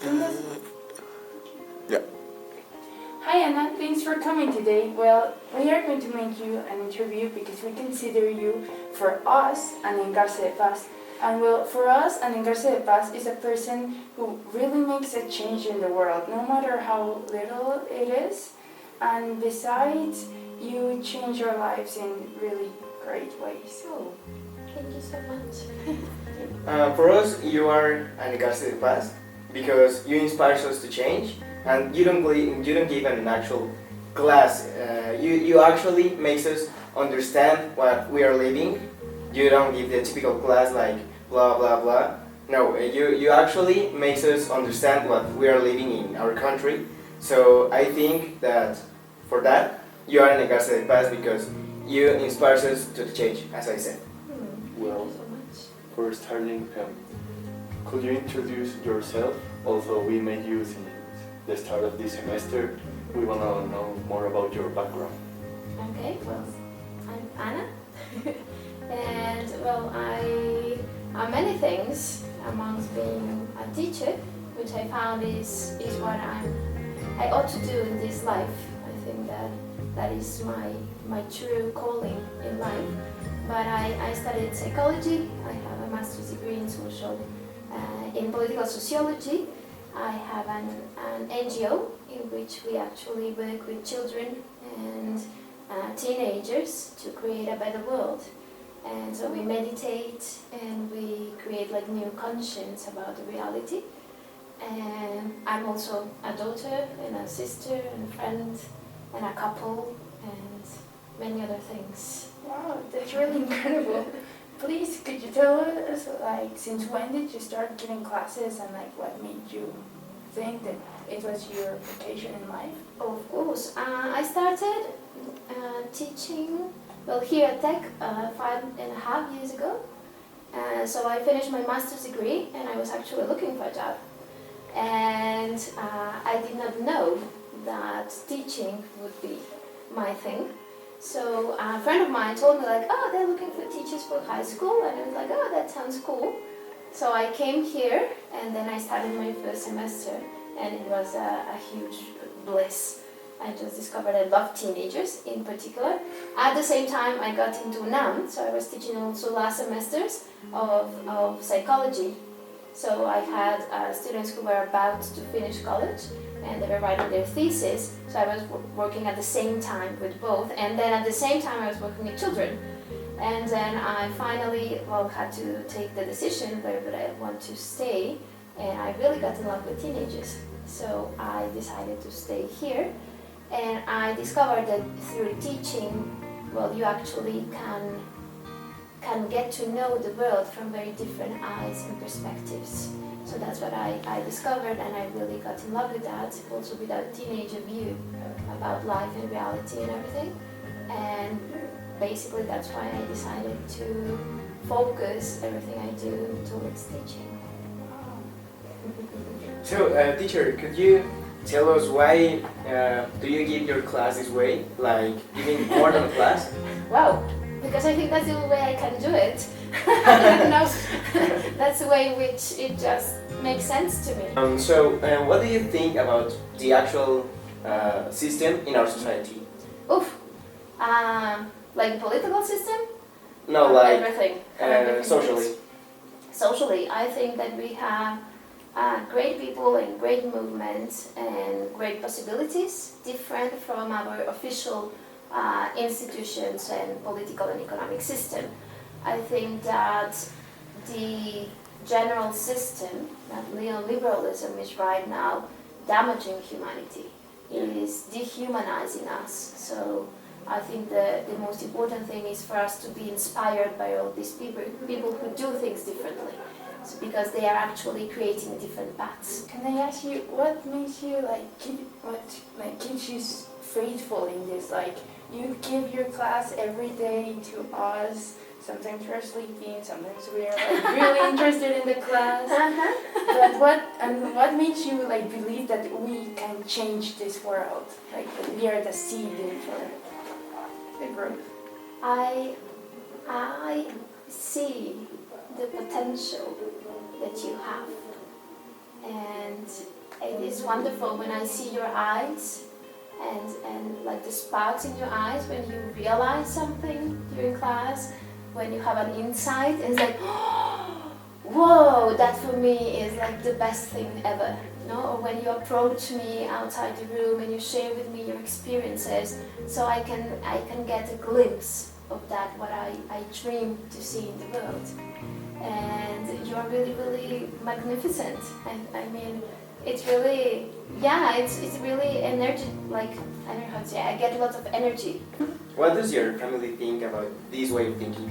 Yeah. Hi Anna, thanks for coming today. Well, we are going to make you an interview because we consider you, for us, an engarce de paz. And well, for us, an engarce de paz is a person who really makes a change in the world, no matter how little it is. And besides, you change our lives in really great ways. Oh, thank you so much. For us, you are an engarce de paz because you inspire us to change, and you don't give an actual class. You actually makes us understand what we are living. You don't give the typical class like blah blah blah. No, you actually makes us understand what we are living in our country. So I think that for that you are an engarce de paz because you inspire us to change, as I said. Well, Thank you so much. for starting, could you introduce yourself? Also, we met you since the start of this semester. We want to know more about your background. Okay, well, I'm Anna, and well, I am many things amongst being a teacher, which I found is what I ought to do in this life. I think that is my true calling in life. But I studied psychology. I have a master's degree in in political sociology. I have an NGO in which we actually work with children and teenagers to create a better world. And so we meditate and we create like new conscience about the reality. And I'm also a daughter and a sister and a friend and a couple and many other things. Wow, that's really incredible. Please, could you tell us, like, since when did you start giving classes and, like, what made you think that it was your vocation in life? Of course. I started teaching, well, here at Tech 5.5 years ago. So I finished my master's degree and I was actually looking for a job. And I did not know that teaching would be my thing. So a friend of mine told me like, oh, they're looking for teachers for high school, and I was like, oh, that sounds cool. So I came here, and then I started my first semester, and it was a huge bliss. I just discovered I love teenagers in particular. At the same time, I got into UNAM, so I was teaching also last semesters of psychology. So I had students who were about to finish college, and they were writing their thesis, so I was working at the same time with both, and then at the same time I was working with children. And then I finally, had to take the decision where would I want to stay, and I really got in love with teenagers. So I decided to stay here, and I discovered that through teaching, you actually can get to know the world from very different eyes and perspectives. So that's what I discovered, and I really got in love with that, also with a teenager view about life and reality and everything. And basically that's why I decided to focus everything I do towards teaching. So, teacher, could you tell us why do you give your class this way, like giving more than a class? Wow, because I think that's the only way I can do it. I don't know. That's the way in which it just makes sense to me. So, what do you think about the actual system in our society? Oof. Like the political system? No, Or like everything socially. Socially, I think that we have great people and great movements and great possibilities, different from our official institutions and political and economic system. I think that the general system, that neoliberalism, is right now damaging humanity. It is dehumanizing us. So I think the most important thing is for us to be inspired by all these people who do things differently. So because they are actually creating different paths. Can I ask you, what makes you keeps you faithful in this? Like, you give your class every day to us. Sometimes we're sleeping, sometimes we are really interested in the class. But what makes you believe that we can change this world? Like, that we are the seed for the growth. I see the potential that you have, and it is wonderful when I see your eyes and like the sparks in your eyes when you realize something during class, when you have an insight. It's like, whoa, that for me is like the best thing ever. No? Or when you approach me outside the room and you share with me your experiences, so I can get a glimpse of that, what I dream to see in the world. And you are really, really magnificent. I mean, it's really, yeah, it's really energy, like, I don't know how to say, I get lots of energy. What does your family think about this way of thinking?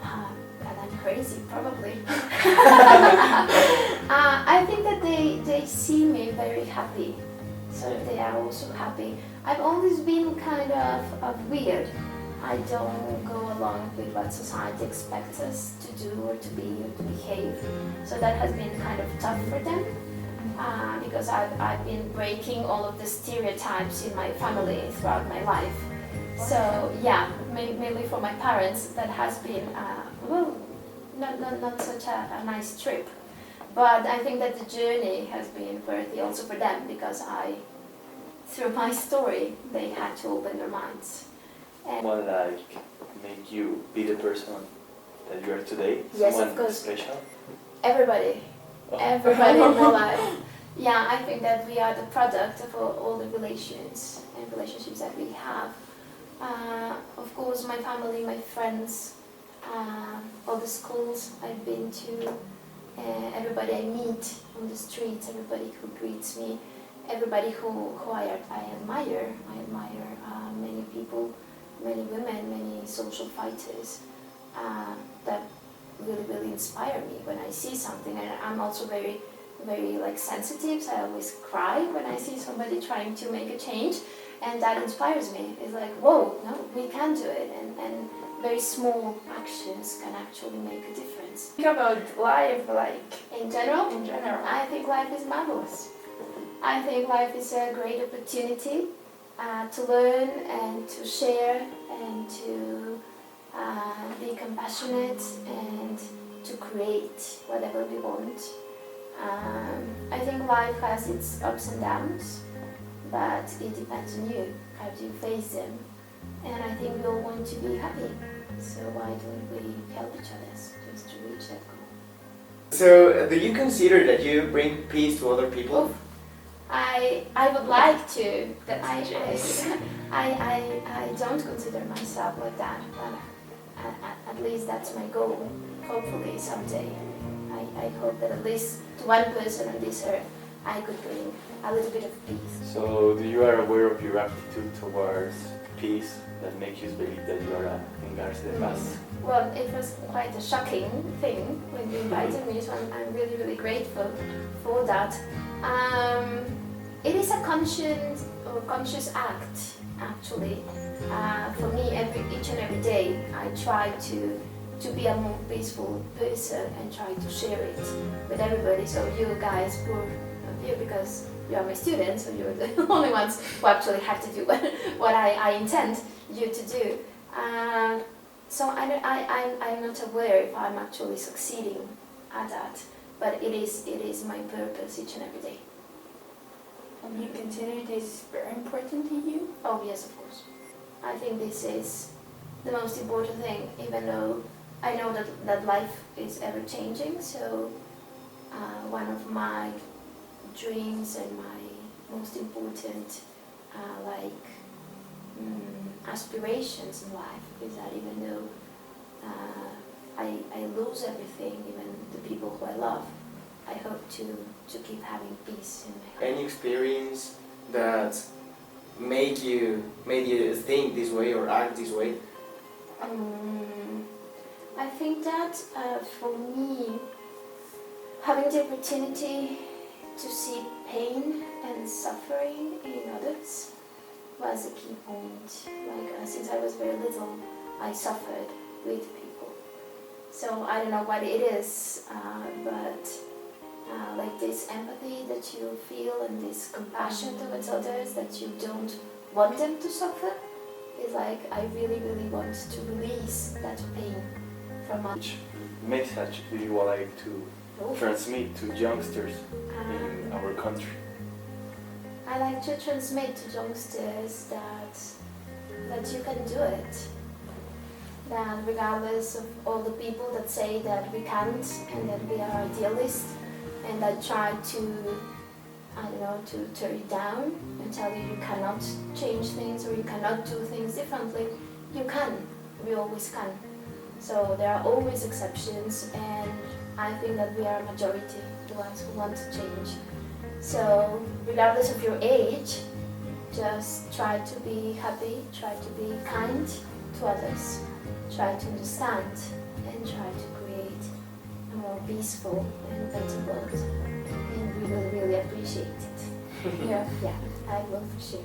And I'm crazy, probably. I think that they see me very happy, so they are also happy. I've always been kind of weird. I don't go along with what society expects us to do or to be or to behave. So that has been kind of tough for them, because I've been breaking all of the stereotypes in my family throughout my life. So yeah, mainly for my parents, that has been not such a nice trip. But I think that the journey has been worthy also for them, because through my story, they had to open their minds. Someone like make you be the person that you are today? Yes, Someone of course. special? Everybody in my life. Yeah, I think that we are the product of all the relationships that we have. Of course, my family, my friends, all the schools I've been to, everybody I meet on the streets, everybody who greets me, everybody who I admire. I admire many people, many women, many social fighters that really, really inspire me when I see something. And I'm also very, very like sensitive, so I always cry when I see somebody trying to make a change, and that inspires me. It's like, whoa, no, we can do it, and very small actions can actually make a difference. Think about life, like In general, in general. I think life is marvelous. I think life is a great opportunity to learn and to share and to be compassionate and to create whatever we want. I think life has its ups and downs, but it depends on you. How do you face them? And I think we all want to be happy. So why don't we help each other just to reach that goal? So, do you consider that you bring peace to other people? Oh, I would like to. That I don't consider myself like that, but at least that's my goal. Hopefully someday, I hope that at least to one person on this earth, I could bring a little bit of peace. So, you are aware of your attitude towards peace that makes you believe that you are a engarce de paz? Well, it was quite a shocking thing when you invited me, so I'm really, really grateful for that. It is a conscious act, actually. For me, each and every day, I try to be a more peaceful person and try to share it with everybody. So you guys were here because you are my students, so you're the only ones who actually have to do what I intend you to do. So I'm not aware if I'm actually succeeding at that, but it is my purpose each and every day. And you consider this very important to you? Oh yes, of course. I think this is the most important thing, even though I know that life is ever changing. So one of my dreams and my most important aspirations in life is that even though I lose everything, even the people who I love, I hope to keep having peace in my heart. Any experience that made you think this way or act this way? I think that for me, having the opportunity to see pain and suffering in others was a key point. Like since I was very little, I suffered with people. So I don't know what it is, but like this empathy that you feel and this compassion towards others, that you don't want them to suffer, is like I really, really want to release that pain from others. Which message do you would like to transmit to youngsters? in our country. I like to transmit to youngsters that you can do it. That regardless of all the people that say that we can't and that we are idealists and that try to, I don't know, to tear you down and tell you you cannot change things or you cannot do things differently, you can. We always can. So there are always exceptions, and I think that we are a majority, the ones who want to change. So regardless of your age, just try to be happy, try to be kind to others, try to understand, and try to create a more peaceful and better world. And we will really appreciate it. Yeah. Yeah, I will for sure.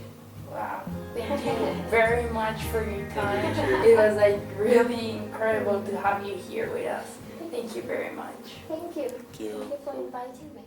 Wow. Thank you very much for your time. It was like really incredible to have you here with us. Thank you very much. Thank you. Thank you for inviting me.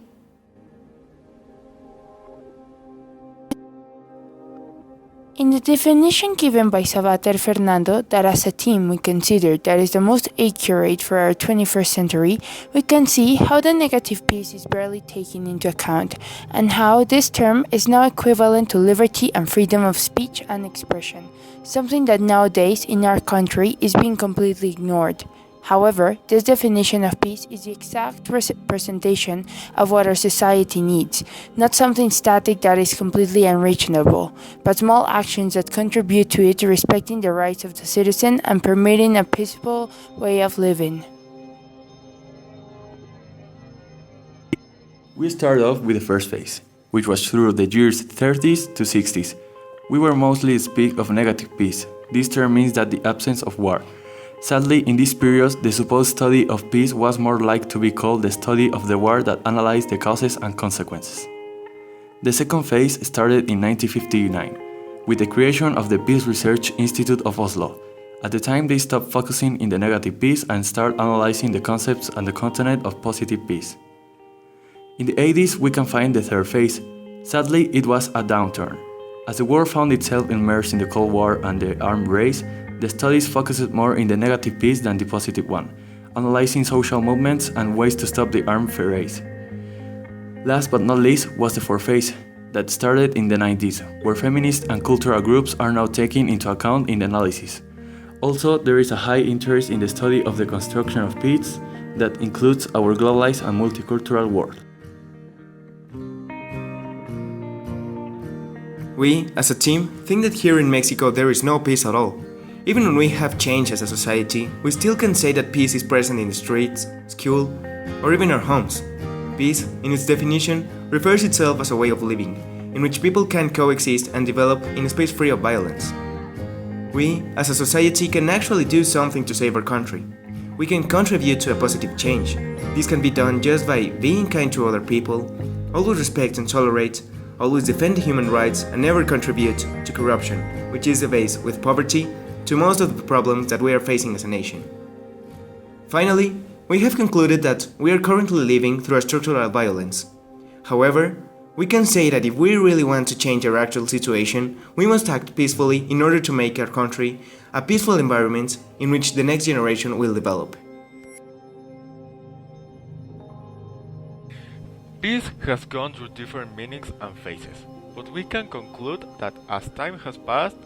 In the definition given by Sabater Fernando, that as a team we consider that is the most accurate for our 21st century, we can see how the negative piece is barely taken into account, and how this term is now equivalent to liberty and freedom of speech and expression, something that nowadays in our country is being completely ignored. However, this definition of peace is the exact representation of what our society needs, not something static that is completely unreachable, but small actions that contribute to it, respecting the rights of the citizen and permitting a peaceful way of living. We started off with the first phase, which was through the years 30s to 60s. We were mostly speak of negative peace. This term means that the absence of war. Sadly, in this period, the supposed study of peace was more like to be called the study of the war that analyzed the causes and consequences. The second phase started in 1959, with the creation of the Peace Research Institute of Oslo. At the time, they stopped focusing in the negative peace and started analyzing the concepts and the content of positive peace. In the 80s, we can find the third phase. Sadly, it was a downturn. As the world found itself immersed in the Cold War and the armed race, the studies focused more in the negative piece than the positive one, analyzing social movements and ways to stop the armed race. Last but not least was the fourth phase, that started in the 90s, where feminist and cultural groups are now taken into account in the analysis. Also, there is a high interest in the study of the construction of peace that includes our globalized and multicultural world. We, as a team, think that here in Mexico there is no peace at all. Even when we have changed as a society, we still can say that peace is present in the streets, school, or even our homes. Peace, in its definition, refers itself as a way of living, in which people can coexist and develop in a space free of violence. We, as a society, can actually do something to save our country. We can contribute to a positive change. This can be done just by being kind to other people, always respect and tolerate, always defend human rights, and never contribute to corruption, which is the base, with poverty, to most of the problems that we are facing as a nation. Finally, we have concluded that we are currently living through a structural violence. However, we can say that if we really want to change our actual situation, we must act peacefully in order to make our country a peaceful environment in which the next generation will develop. Peace has gone through different meanings and phases, but we can conclude that as time has passed,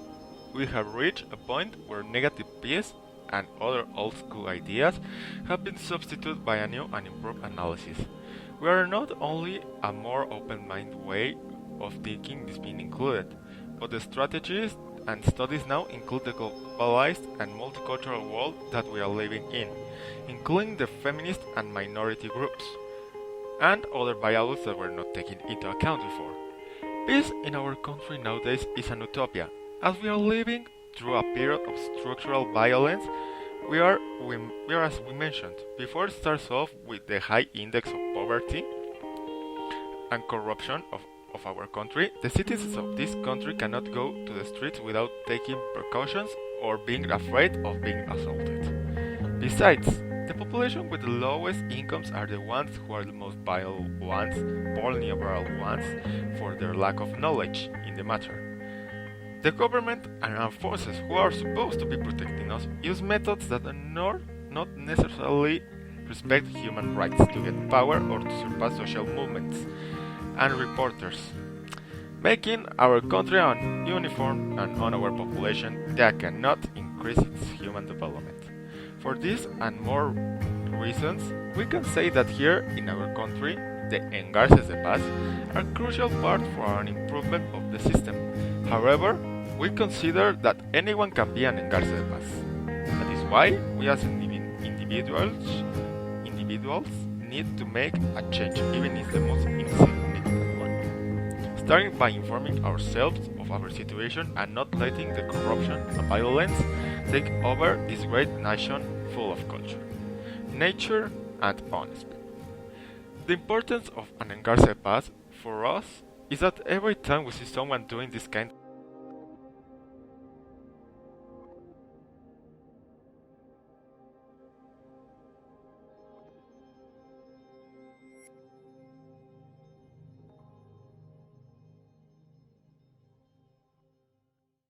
we have reached a point where negative peace and other old school ideas have been substituted by a new and improved analysis. We are not only a more open-minded way of thinking is being included, but the strategies and studies now include the globalized and multicultural world that we are living in, including the feminist and minority groups, and other values that were not taken into account before. Peace in our country nowadays is an utopia, as we are living through a period of structural violence. We are, as we mentioned before, it starts off with the high index of poverty and corruption of our country. The citizens of this country cannot go to the streets without taking precautions or being afraid of being assaulted. Besides, the population with the lowest incomes are the ones who are the most vulnerable ones for their lack of knowledge in the matter. The government and armed forces, who are supposed to be protecting us, use methods that are not necessarily respect human rights, to get power or to surpass social movements, and reporters, making our country uniform and on our population that cannot increase its human development. For this and more reasons, we can say that here in our country, the engarces de paz are a crucial part for an improvement of the system. However, we consider that anyone can be an engarce de paz. That is why we as individuals need to make a change, even if the most insignificant one. Starting by informing ourselves of our situation and not letting the corruption and violence take over this great nation full of culture, nature, and honesty. The importance of an engarce de paz for us is that every time we see someone doing this kind